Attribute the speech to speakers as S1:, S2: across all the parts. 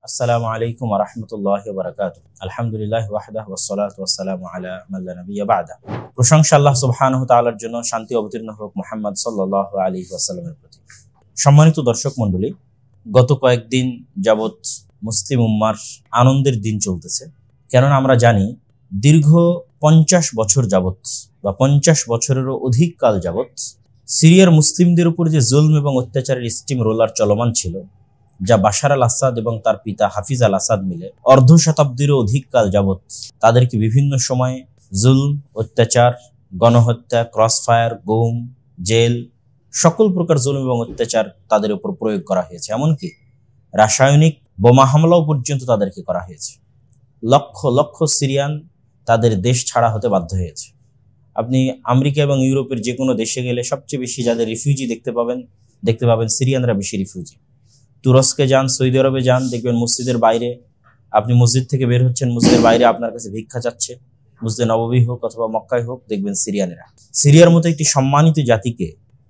S1: আসসালামু আলাইকুম ওয়া রাহমাতুল্লাহি ওয়া বারাকাতুহু। আলহামদুলিল্লাহি ওয়াহদাহু ওয়াসসালাতু ওয়াসসালামু আলা মান লা নাবিয়্যা বা'দা। প্রশংসা আল্লাহ সুবহানাহু ওয়া তাআলার জন্য, শান্তি অবতীর্ণ হোক মুহাম্মদ সাল্লাল্লাহু আলাইহি ওয়াসাল্লামের প্রতি। সম্মানিত দর্শক মণ্ডলী, গত কয়েকদিন যাবত মুসলিম উম্মার আনন্দের দিন চলতেছে। কেননা আমরা জানি দীর্ঘ 50 বছর যাবত বা 50 বছরেরও অধিক কাল যাবত সিরিয়ার মুসলিমদের উপর যে জুলম এবং অত্যাচারের স্টিম রোলার চলমান ছিল, যা বাশার আল আসাদ এবং তার পিতা হাফিজ আল আসাদ মিলে অর্ধ শতাব্দীরও অধিক কাল যাবত তাদেরকে বিভিন্ন সময়ে জুলম, অত্যাচার, গণহত্যা, ক্রসফায়ার, গুম, জেল, সকল প্রকার জুলম এবং অত্যাচার তাদের উপর প্রয়োগ করা হয়েছে। এমনকি রাসায়নিক বোমা হামলাও পর্যন্ত তাদেরকে করা হয়েছে। লক্ষ লক্ষ সিরিয়ান তাদের দেশ ছাড়া হতে বাধ্য হয়েছে। আপনি আমেরিকা এবং ইউরোপের যে কোনো দেশে গেলে সবচেয়ে বেশি যাদের রিফিউজি দেখতে পাবেন সিরিয়ানরা বেশি রিফিউজি। তুরস্কে যান, সৌদি আরবে যান, দেখবেন মসজিদের বাইরে, আপনি মসজিদ থেকে বের হচ্ছেন, মসজিদের বাইরে আপনার কাছে ভিক্ষা চাচ্ছে, মসজিদে নববী হোক অথবা মক্কায় হোক, দেখবেন সিরিয়ানেরা। সিরিয়ার মতো একটি সম্মানিত জাতিকে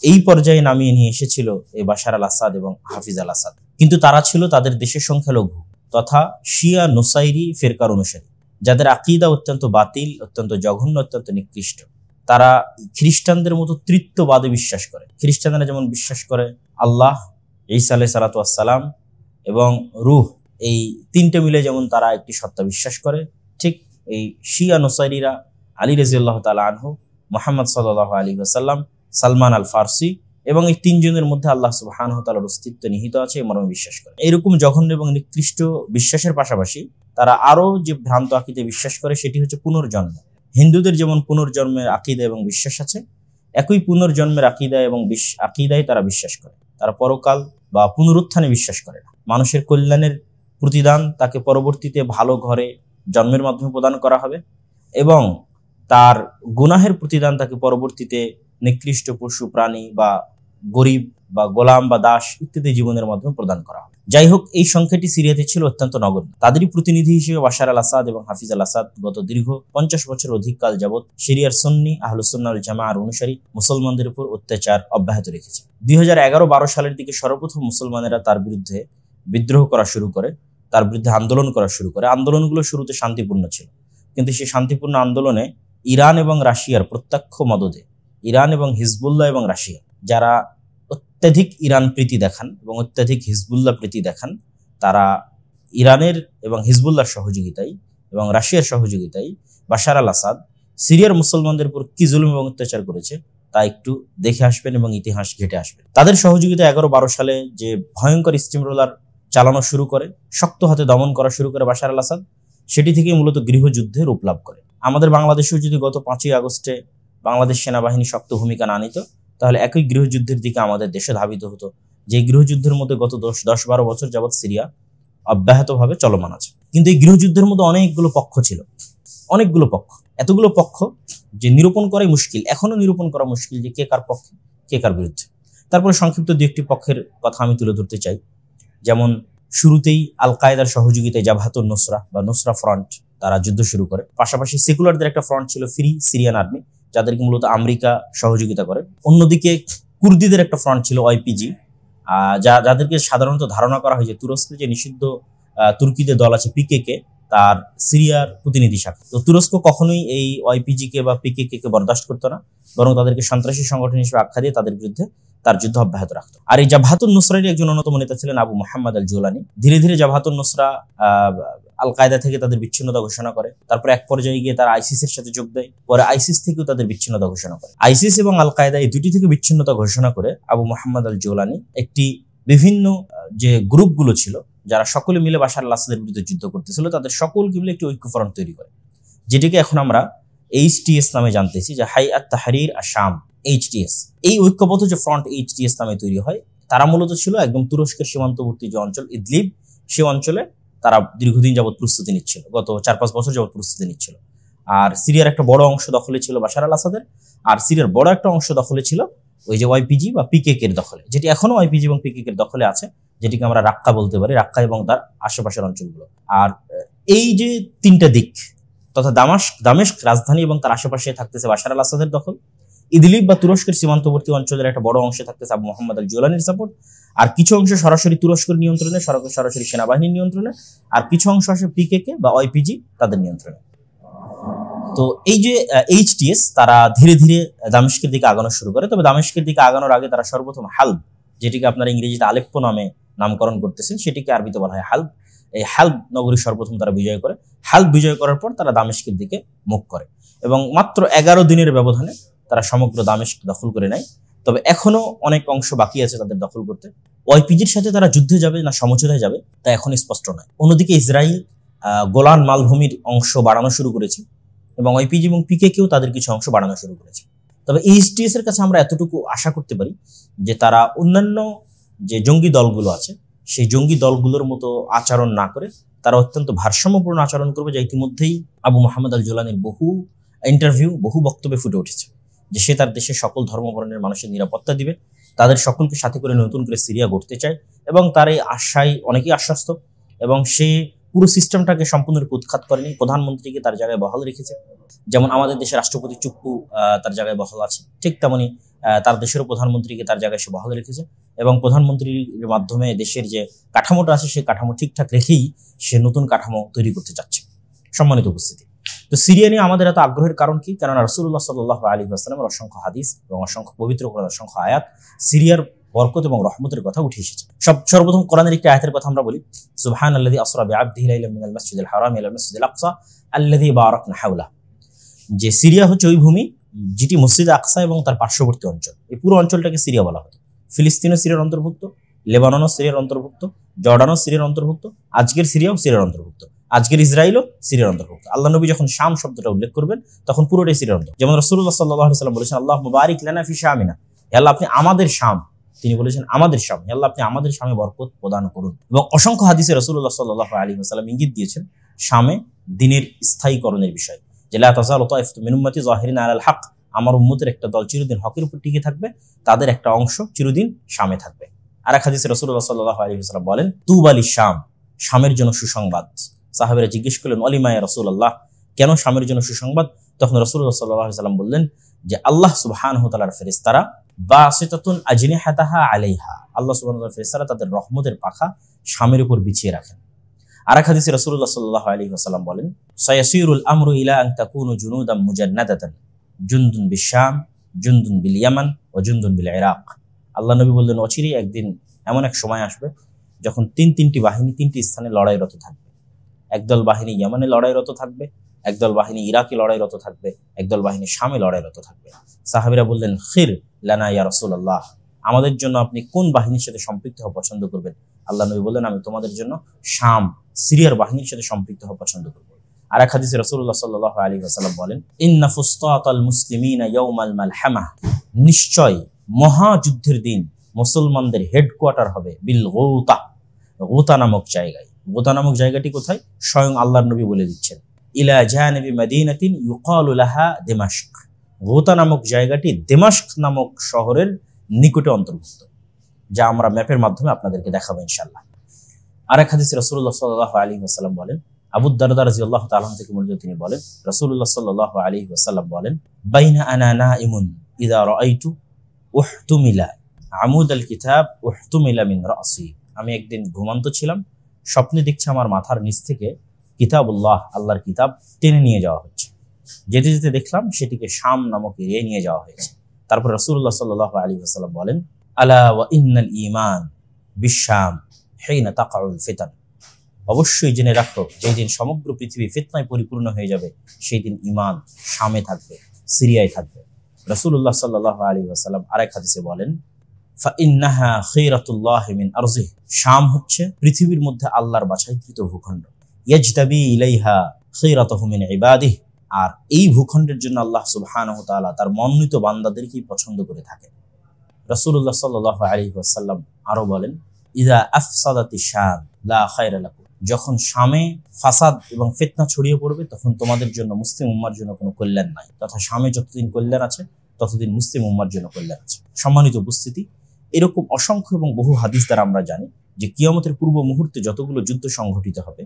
S1: এই পর্যায়ে নামিয়ে নিয়ে এসেছিল এই বাশার আল আসাদ এবং হাফিজ আল আসাদ। কিন্তু তারা ছিল তাদের দেশের সংখ্যালঘু তথা শিয়া নুসাইরি ফিরকার অনুসারী, যাদের আকীদা অত্যন্ত বাতিল, অত্যন্ত জঘন্য, অত্যন্ত নিকৃষ্ট। তারা খ্রিস্টানদের মতো তৃত্ববাদে বিশ্বাস করে। খ্রিস্টানরা যেমন বিশ্বাস করে আল্লাহ, ঈসা আলাইহিস সালাতু ওয়াস সালাম এবং রূহ, এই তিনটে মিলে যেমন তারা একটি সত্তা বিশ্বাস করে, ঠিক এই শিয়া নুসাইরিরা আলী রাদিয়াল্লাহু তাআলা আনহু, মুহাম্মদ সাল্লাল্লাহু আলাইহি ওয়াসাল্লাম, সালমান আল ফারসি এবং এই তিনজনের মধ্যে আল্লাহ সুবহানাহু ওয়া তাআলার অস্তিত্ব নিহিত আছে এই মর্মে বিশ্বাস করে। এরকম জঘন্য এবং নিকৃষ্ট বিশ্বাসের পাশাপাশি তারা আরো যে ভ্রান্ত আকীদায় বিশ্বাস করে সেটি হচ্ছে পুনর্জন্ম। হিন্দুদের যেমন পুনর্জন্মের আকীদা এবং বিশ্বাস আছে, একই পুনর্জন্মের আকীদা এবং আকীদায় তারা বিশ্বাস করে। তারা পরকাল বা পুনরুত্থানে বিশ্বাস করে না। মানুষের কল্যাণের প্রতিদান তাকে পরবর্তীতে ভালো ঘরে জন্মের মাধ্যমে প্রদান করা হবে এবং তার গুনাহের প্রতিদান তাকে পরবর্তীতে নিকৃষ্ট পশু প্রাণী বা গরিব বা গোলাম বা দাস ইত্যাদি জীবনের মাধ্যমে প্রদান করা হবে। যাই হোক, এই সংখ্যাটি সিরিয়াতে ছিল অত্যন্ত নগণ্য। তাদেরই প্রতিনিধি হিসেবে বাশার আল আসাদ এবং হাফিজ আল আসাদ গত দীর্ঘ 50 বছর অধিক কাল যাবৎ সিরিয়ার সুন্নি আহলুস সুন্নাহ ওয়াল জামাআর অনুসারী মুসলমানদের উপর অত্যাচার অব্যাহত রেখেছে। 2011-12 সালের দিকে সর্বপ্রথম মুসলমানেরা তার বিরুদ্ধে বিদ্রোহ করা শুরু করে, তার বিরুদ্ধে আন্দোলন করা শুরু করে। আন্দোলনগুলো শুরুতে শান্তিপূর্ণ ছিল, কিন্তু সেই শান্তিপূর্ণ আন্দোলনে ইরান এবং রাশিয়ার প্রত্যক্ষ মদদে, ইরান এবং হিজবুল্লাহ এবং রাশিয়া, যারা অত্যাধিক ইরান প্রীতি দেখান এবং অত্যাধিক হিজবুল্লাহ প্রীতি দেখান, তারা ইরানের এবং হিজবুল্লাহর সহযোগিতায় এবং রাশিয়ার সহযোগিতায় বাশার আল আসাদ সিরিয়ার মুসলমানদের উপর কি জুলুম এবং অত্যাচার করেছে তা একটু দেখে আসবেন এবং ইতিহাস ঘেটে আসবেন। তাদের সহযোগিতায় 11-12 সালে যে ভয়ঙ্কর স্টিম রোলার চালানো শুরু করে, শক্ত হাতে দমন করা শুরু করে বাশার আল আসাদ, সেটি থেকে মূলত গৃহযুদ্ধের রূপ লাভ করে। আমাদের বাংলাদেশেও যদি গত 5ই আগস্টে বাংলাদেশ সেনাবাহিনী শক্ত ভূমিকা না নিত, তাহলে একই গৃহযুদ্ধের দিকে আমাদের দেশে ধাবিত হতো, যে গৃহযুদ্ধের মধ্যে গত 10-12 বছর যাবৎ সিরিয়া অব্যাহতভাবে চলমান আছে। কিন্তু এই গৃহযুদ্ধের মধ্যে অনেকগুলো পক্ষ ছিল, অনেকগুলো পক্ষ, এতগুলো পক্ষ যে নিরূপণ করাই মুশকিল, এখনো নিরূপণ করা মুশকিল যে কে কার পক্ষে কে কার বিরুদ্ধে। তারপরে সংক্ষিপ্ত দু একটি পক্ষের কথা আমি তুলে ধরতে চাই। যেমন শুরুতেই আল কায়েদার সহযোগিতায় জাবহাতুন নুসরা বা নুসরা ফ্রন্ট তারা যুদ্ধ শুরু করে। পাশাপাশি সেকুলারদের একটা ফ্রন্ট ছিল ফ্রি সিরিয়ান আর্মি, যাদেরকে মূলত আমেরিকা সহযোগিতা করে। অন্যদিকে কুর্দিদের একটা ফ্রন্ট ছিল ওয়াইপিজি, যাদেরকে সাধারণত ধারণা করা হয় যে তুরস্কের যে নিষিদ্ধ তুর্কিদের দল আছে পিকেকে, তার সিরিয়ার প্রতিনিধি শাখা। তো তুরস্ক কখনোই এই ওয়াইপিজি কে বা পিকেকে কে বরদাস্ত করতো না, বরং তাদেরকে সন্ত্রাসী সংগঠন হিসেবে আখ্যা দিয়ে তাদের বিরুদ্ধে তার যুদ্ধ অব্যাহত রাখতো। আর এই জাবহাতুন নুসরার একজন অন্যতম নেতা ছিলেন আবু মুহাম্মদ আল জুলানি। ধীরে ধীরে জাবহাতুন নুসরা আল কায়দা থেকে তাদের বিচ্ছিন্নতা ঘোষণা করে। তারপর এক পর্যায়ে গিয়ে তারা আইসিসের সাথে যোগ দেয়। পরে আইসিস থেকেও তাদের বিচ্ছিন্নতা ঘোষণা করে। আইসিস এবং আল কায়দা এই দুটি থেকে বিচ্ছিন্নতা ঘোষণা করে আবু মুহাম্মদ আল জুলানি একটি বিভিন্ন যে গ্রুপগুলো ছিল, যারা সকলে মিলে বাশার আল আসাদের বিরুদ্ধে যুদ্ধ করতেছিল, তাদের সকলকে মিলে একটি ঐক্য ফ্রন্ট তৈরি করে, যেটিকে এখন আমরা HTS নামে জানতেছি, যে হাইআত তাহরির আশ-শাম, HTS। এই ঐক্যবদ্ধ যে ফ্রন্ট HTS নামে তৈরি হয়, তারা মূলত ছিল একদম তুরস্কের সীমান্তবর্তী যে অঞ্চল ইদলিব, সে অঞ্চলে তারা দীর্ঘদিন যাবৎ প্রস্তুতি নিচ্ছিল, গত 4-5 বছর যাবৎ প্রস্তুতি নিচ্ছিল। আর সিরিয়ার একটা বড় অংশ দখলে ছিল বাশার আল আসাদের, আর সিরিয়ার বড় একটা অংশ দখলে ছিল ওই যে ওয়াইপিজি বা পিকেকের দখলে, যেটি এখনো ওয়াইপিজি এবং পিকেকের দখলে আছে, যেটিকে আমরা রাক্কা বলতে পারি, রাক্কা এবং তার আশেপাশের অঞ্চলগুলো। আর এই যে তিনটা দিক তথা দামেস্ক রাজধানী এবং তার আশেপাশে থাকতেছে বাশার আল আসাদের দখল, ইদলিব বা তুরস্কের সীমান্তবর্তী অঞ্চলের একটা বড় অংশে থাকতেছে আবু মোহাম্মদ আল জুলানির সাপোর্ট, আর কিছু অংশ সরাসরি তুরস্কের নিয়ন্ত্রণে, সরাসরি সেনাবাহিনীর নিয়ন্ত্রণে, আর কিছু অংশ আসে পিকেকে বা ওয়াইপিজি তাদের নিয়ন্ত্রণে। তো এই যে এইচটিএস তারা ধীরে ধীরে দামেস্কের দিকে আগানো শুরু করে। তবে দামেস্কের দিকে আগানোর আগে তারা সর্বপ্রথম হালব, যেটিকে আপনারা ইংরেজিতে আলেপ্পো নামে নামকরণ করতেছেন, সেটিকে আরবিতে বলা হয় হালব। এই হালব নগরী সর্বপ্রথম তারা বিজয় করে। হালব বিজয় করার পর তারা দামেস্কের দিকে মুখ করে এবং মাত্র 11 দিনের ব্যবধানে তারা সমগ্র দামেস্ক দখল করে নেয়। তবে এখনো অনেক অংশ বাকি আছে তাদের দখল করতে। ওয়াইপিজির সাথে তারা যুদ্ধে যাবে না সমঝোতায় যাবে তা এখন স্পষ্ট নয়। অন্যদিকে ইসরায়েল গোলান মালভূমির অংশ বাড়ানো শুরু করেছে এবং ওয়াইপিজি এবং পিকেকেও তাদের কিছু অংশ বাড়ানো শুরু করেছে। তবে এইচটিএস এর কাছে আমরা এতটুকু আশা করতে পারি যে তারা অন্যান্য যে জঙ্গি দলগুলো আছে সেই জঙ্গি দলগুলোর মতো আচরণ না করে তারা অত্যন্ত ভারসাম্যপূর্ণ আচরণ করবে, যা ইতিমধ্যেই আবু মোহাম্মদ আল জুলানির বহু ইন্টারভিউ, বহু বক্তব্যে ফুটে উঠেছে যে সে তার দেশের সকল ধর্মবর্ণের মানুষের নিরাপত্তা দিবে, তাদের সকলকে সাথে করে নতুন করে সিরিয়া গড়তে চায় এবং তার এই আশায় অনেকেই আশ্বস্ত এবং সে পুরো সিস্টেমটাকে সম্পূর্ণরূপে উৎখাত করেনি। প্রধানমন্ত্রীকে তার জায়গায় বহাল রেখেছে, যেমন আমাদের দেশের রাষ্ট্রপতি চুপ্পু তার জায়গায় বহাল আছে, ঠিক তেমনি তার দেশেরও প্রধানমন্ত্রীকে তার জায়গায় সে বহাল রেখেছে এবং প্রধানমন্ত্রীর মাধ্যমে দেশের যে কাঠামোটা আছে সেই কাঠামো ঠিকঠাক রেখেই সে নতুন কাঠামো তৈরি করতে চাচ্ছে। সম্মানিত উপস্থিতি, তো সিরিয়া নিয়ে আমাদের এত আগ্রহের কারণ কি? কেননা রাসূলুল্লাহ সাল্লাল্লাহু আলাইহি ওয়াসাল্লামের অসংখ্য হাদিস এবং অসংখ্য পবিত্র কোরআনের অসংখ্য আয়াত সিরিয়ার বরকত এবং রহমতের কথা উঠে এসেছে। সর্বপ্রথম কোরআনের একটি আয়াতের কথা আমরা বলি, সুবহানাল্লাযী আসরা বিআবদিহি লাইলাম মিনাল মাসজিদিল হারামি ইলাল মাসজিদিল আকসা আল্লাযী বারাকনা হাওলা। যে সিরিয়া হচ্ছে ওই ভূমি যেটি মসজিদ আকসা এবং তার পার্শ্ববর্তী অঞ্চল, এই পুরো অঞ্চলটাকে সিরিয়া বলা হতো। ফিলিস্তিনও সিরিয়ার অন্তর্ভুক্ত, লেবাননও সিরিয়ার অন্তর্ভুক্ত, জর্ডানও সিরিয়ার অন্তর্ভুক্ত, আজকের সিরিয়াও সিরিয়ার অন্তর্ভুক্ত, আজকের ইসরায়েলও সিরিয়ার অন্তর্ভুক্ত। আল্লাহ নবী যখন শাম শব্দটা উল্লেখ করবেন তখন পুরোটাই সিরিয়ার অন্তর্ভুক্ত। যেমন রাসূলুল্লাহ সাল্লাল্লাহু আলাইহি ওয়াসাল্লাম বলেছেন, আল্লাহুম্মা বারিক লানা ফি শামিনা, হে আল্লাহ আপনি আমাদের শাম, তিনি বলেছেন আমাদের শাম, হে আল্লাহ আপনি আমাদের শামে বরকত প্রদান করুন। এবং অসংখ্য হাদিসে রাসূলুল্লাহ সাল্লাল্লাহু আলাইহি ওয়াসাল্লাম ইঙ্গিত দিয়েছেন শামে দ্বীনের স্থায়ীকরণের বিষয়, যে লা তাযালু তাইফাতুম মিন উম্মতি যাহিরিনা আলাল হক, আমার উম্মতের একটা দল চিরদিন হকের উপর টিকে থাকবে, তাদের একটা অংশ চিরদিন শামে থাকবে। আর এক হাদিসে রাসূলুল্লাহ সাল্লাল্লাহু আলাইহি ওয়াসাল্লাম বলেন, তুবা লিশ-শাম, শামের জন্য সুসংবাদ। সাহাবীরা জিজ্ঞেস করলেন, ওয়ালিমা ইয়া রাসূলুল্লাহ, কেন শামের জন্য সুসংবাদ? তখন রাসূলুল্লাহ সাল্লাল্লাহু আলাইহি ওয়াসাল্লাম বললেন যে আল্লাহ সুবহানাহু ওয়া তাআলার ফেরেশতারা বাসিতাতুন আজনিহাতাহা আলাইহা, আল্লাহ সুবহানাহু ওয়া তাআলার ফেরেশতারা তাদের রহমতের পাখা শামের উপর বিছিয়ে রাখেন। আর এক হাদিসে রাসূলুল্লাহ সাল্লাল্লাহু আলাইহি ওয়াসাল্লাম বলেন, সায়াসিরুল আমরু ইলা আন তাকুনু জুনুদাম মুজান্নাদাতান, জুনদুন বিশ-শাম, জুনদুন বিল ইয়ামান ওয়া জুনদুন বিল ইরাক। আল্লাহ নবী বললেন, অচিরেই একদিন এমন এক সময় আসবে যখন তিনটি বাহিনী তিনটি স্থানে লড়াইরত থাকবে। একদল বাহিনী ইয়ামানে লড়াইরত থাকবে, একদল বাহিনী ইরাকে লড়াইরত থাকবে, একদল বাহিনী শামে লড়াইরত থাকবে। সাহাবীরা বললেন, খির লানা ইয়া রাসূলুল্লাহ, আমাদের জন্য আপনি কোন বাহিনীর সাথে সম্পৃক্ত হওয়া পছন্দ করবেন? আল্লাহ নবী বললেন, আমি তোমাদের জন্য শাম, সিরিয়ার বাহিনীর সাথে সম্পৃক্ত হওয়া পছন্দ করব। আর এক হাদিসে রাসূলুল্লাহ সাল্লাল্লাহু আলাইহি ওয়াসাল্লাম বলেন, ইন্না ফুসতাতাল মুসলিমিনা ইয়াউমাল মালহামা, নিশ্চয় মহাযুদ্ধের দিন মুসলমানদের হেডকোয়ার্টার হবে বিল গৌতা, গোতা নামক জায়গায়। গোতা নামক জায়গাটি কোথায়? স্বয়ং আল্লাহর নবী বলে দিচ্ছেন, ইলা জানিবি মাদিনাতিন ইউকালু লাহা দিমাশক, গোতা নামক জায়গাটি দিমাশক নামক শহরের নিকটে অন্তর্ভুক্ত, যা আমরা ম্যাপের মাধ্যমে আপনাদেরকে দেখাবো ইনশাআল্লাহ। আর এক হাদিসে রাসূলুল্লাহ সাল্লাল্লাহু আলাইহি ওয়াসাল্লাম বলেন, আবু দারদা রাদিয়াল্লাহু তাআলা থেকে বর্ণিত, তিনি বলেন, রাসূলুল্লাহ সাল্লাল্লাহু আলাইহি ওয়াসাল্লাম বলেন, বাইনা আনা নাইমুন ইযা রাআইতু উহতুমিলা আমুদাল কিতাব উহতুমিলা মিন রাসি, আমি একদিন ঘুমন্ত ছিলাম, স্বপ্নে দেখছি আমার মাথার নিচ থেকে কিতাবুল্লাহ, আল্লাহর কিতাব টেনে নিয়ে যাওয়া হচ্ছে। যেতে যেতে দেখলাম সেটিকে শাম নামক এরিয়ায় নিয়ে যাওয়া হয়েছে। তারপর রাসূলুল্লাহ সাল্লাল্লাহু আলাইহি ওয়াসাল্লাম বলেন, আলা ওয়া ইন্নাল ঈমান বিশ-শাম হিনা তাকাউল ফিতান, অবশ্যই জেনে রাখো যেই দিন সমগ্র পৃথিবী ফিতনায় পরিপূর্ণ হয়ে যাবে সেই দিন ঈমান শামে থাকবে, সিরিয়ায় থাকবে। রাসূলুল্লাহ সাল্লাল্লাহু আলাইহি ওয়াসাল্লাম আরেক হাদিসে বলেন, ফাইন্নাহা খায়রাতুল্লাহি মিন আরজিহি, শাম হচ্ছে পৃথিবীর মধ্যে আল্লাহর বাছাইকৃত ভূখণ্ড, ইয়াজতাবি ইলাইহা খায়রাতুহু মিন ইবাদিহি, আর এই ভূখণ্ডের জন্য আল্লাহ সুবহানাহু ওয়া তাআলা তার মনোনীত বান্দাদেরকেই পছন্দ করে থাকেন। রাসূলুল্লাহ সাল্লাল্লাহু আলাইহি ওয়াসাল্লাম আরো বলেন, ইযা আফসাদাতিশ শাম লা খায়রা লাকুম, যখন শামে ফাসাদ এবং ফিতনা ছড়িয়ে পড়বে তখন তোমাদের জন্য, মুসলিম উম্মার জন্য কোনো কল্যাণ নাই, তথা শামে যতদিন কল্যাণ আছে ততদিন মুসলিম উম্মার জন্য কল্যাণ আছে। সম্মানিত উপস্থিতি, এরকম অসংখ্য এবং বহু হাদিস দ্বারা আমরা জানি যে কিয়ামতের পূর্ব মুহূর্তে যতগুলো যুদ্ধ সংঘটিত হবে,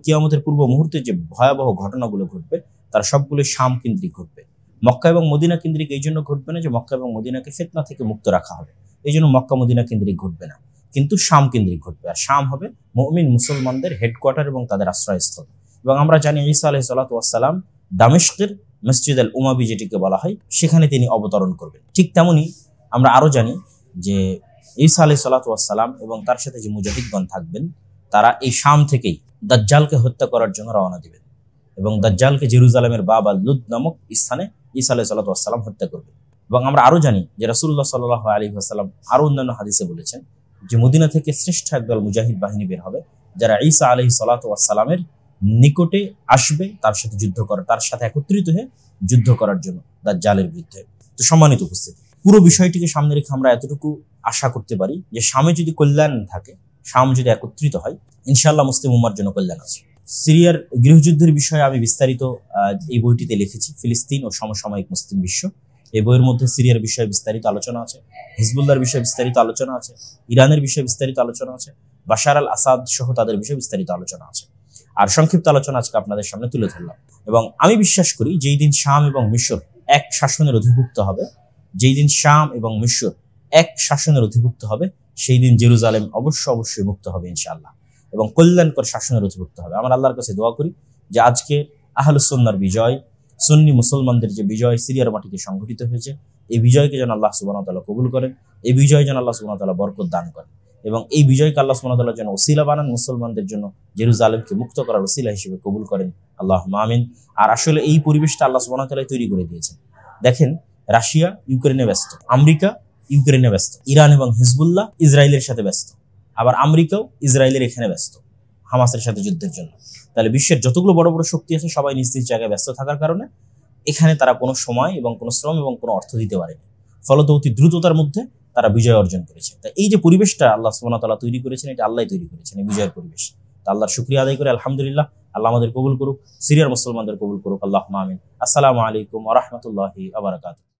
S1: কিয়ামতের পূর্ব মুহূর্তে যে ভয়াবহ ঘটনাগুলো ঘটবে তার সবগুলো শাম কেন্দ্রিক ঘটবে। মক্কা এবং মদিনা কেন্দ্রিক এই জন্য ঘটবে না যে মক্কা এবং মদিনাকে ফিতনা থেকে মুক্ত রাখা হবে, এই জন্য মক্কা মদিনা কেন্দ্রিক ঘটবে না, কিন্তু শাম কেন্দ্রিক ঘটবে। আর শাম হবে মুমিন মুসলমানদের হেডকোয়ার্টার এবং তাদের আশ্রয়স্থল। এবং আমরা জানি ঈসা আলাইহিস সালাতু ওয়াস সালাম দামেস্কের মসজিদ আল উমাবি যেটিকে বলা হয় সেখানে তিনি অবতরণ করবেন। ঠিক তেমনি আমরা আরো জানি যে ঈসা আলাইহিস সালাতু ওয়াস সালাম এবং তার সাথে যে মুজাহিদগণ থাকবেন তারা এই শাম থেকেই দাজ্জালকে হত্যা করার জন্য রওনা দিবেন এবং দাজ্জালকে জেরুজালেমের বাব আল লুদ নামক স্থানে ঈসা আলাইহিস সালাতু ওয়াস সালাম হত্যা করবেন। এবং আমরা আরো জানি যে রাসূলুল্লাহ সাল্লাল্লাহু আলাইহি ওয়াসাল্লাম আরো অন্যান্য হাদিসে বলেছেন যে মদিনা থেকে শ্রেষ্ঠ একদল মুজাহিদ বাহিনী বের হবে যারা ঈসা আলাইহিস সালাতু ওয়াস সালামের নিকটে আসবে, তার সাথে যুদ্ধ করার, তার সাথে একত্রিত হয়ে যুদ্ধ করার জন্য দাজ্জালের বিরুদ্ধে। তো সম্মানিত উপস্থিতি, পুরো বিষয়টিকে সামনে রেখে আমরা এতটুকু আশা করতে পারি যে শামে যদি কল্যাণ থাকে, শাম যদি একত্রিত হয়, ইনশাআল্লাহ মুসলিম উম্মার জন্য কল্যাণ আছে। সিরিয়ার গৃহযুদ্ধের বিষয়ে আমি বিস্তারিত এই বইটিতে লিখেছি, ফিলিস্তিন ও সমসাময়িক মুসলিম বিশ্ব। এই বইয়ের মধ্যে সিরিয়ার বিষয়ে বিস্তারিত আলোচনা আছে, হিজবুল্লাহর বিষয়ে বিস্তারিত আলোচনা আছে, ইরানের বিষয়ে বিস্তারিত আলোচনা আছে, বাশার আল আসাদ সহ তাদের বিষয়ে বিস্তারিত আলোচনা আছে। আর সংক্ষিপ্ত আলোচনা আজকে আপনাদের সামনে তুলে ধরলাম। এবং আমি বিশ্বাস করি যেই দিন শাম এবং মিশর এক শাসনের অধিভুক্ত হবে, যেই দিন শাম এবং মিশর এক শাসনের অধিভুক্ত হবে, সেই দিন জেরুজালেম অবশ্যই মুক্ত হবে ইনশাআল্লাহ এবং কল্যাণকর শাসনের অধিভুক্ত হবে। আমরা আল্লাহর কাছে দোয়া করি যে আজকে আহলুস সুন্নাহর বিজয়, সুন্নি মুসলমানদের যে বিজয় সিরিয়ার মাটিতে সংঘটিত হয়েছে, এই বিজয়কে যেন আল্লাহ সুবহানাহু ওয়া তাআলা কবুল করেন, এই বিজয় যেন আল্লাহ সুবহানাহু ওয়া তাআলা বরকত দান করেন এবং এই বিজয়কে আল্লাহ সুবহানাহু ওয়া তাআলা যেন ওসিলা বানান, মুসলমানদের জন্য জেরুজালেমকে মুক্ত করার ওসিলা হিসেবে কবুল করেন। আল্লাহুম্মা আমিন। আর আসলে এই পরিবেশটা আল্লাহ সুবহানাহু ওয়া তাআলা তৈরি করে দিয়েছেন। দেখেন, রাশিয়া ইউক্রেনে ব্যস্ত, আমেরিকা ইউক্রেনে ব্যস্ত, ইরান এবং হিজবুল্লাহ ইসরায়েলের সাথে ব্যস্ত, আবার আমেরিকাও ইসরায়েলের এখানে ব্যস্ত হামাসের সাথে যুদ্ধের জন্য। তাহলে বিশ্বের যতগুলো বড় বড় শক্তি আছে সবাই নিজ নিজ জায়গায় ব্যস্ত থাকার কারণে এখানে তারা কোনো সময় এবং কোনো শ্রম এবং কোনো অর্থ দিতে পারেনি, ফলত অতি দ্রুততার মধ্যে তারা বিজয় অর্জন করেছে। তাই এই যে পরিবেশটা আল্লাহ সুবহানাহু ওয়া তাআলা তৈরি করেছেন, এটা আল্লাহই তৈরি করেছেন, এই বিজয়ের পরিবেশ। তা আল্লাহর শুকরিয়া আদায় করে আলহামদুলিল্লাহ, আল্লাহ আমাদের কবুল করুক, সিরিয়ার মুসলমানদের কবুল করুক। আল্লাহুম্মা আমিন। আসসালামু আলাইকুম ওয়া রাহমাতুল্লাহি ওয়া বারাকাতুহু।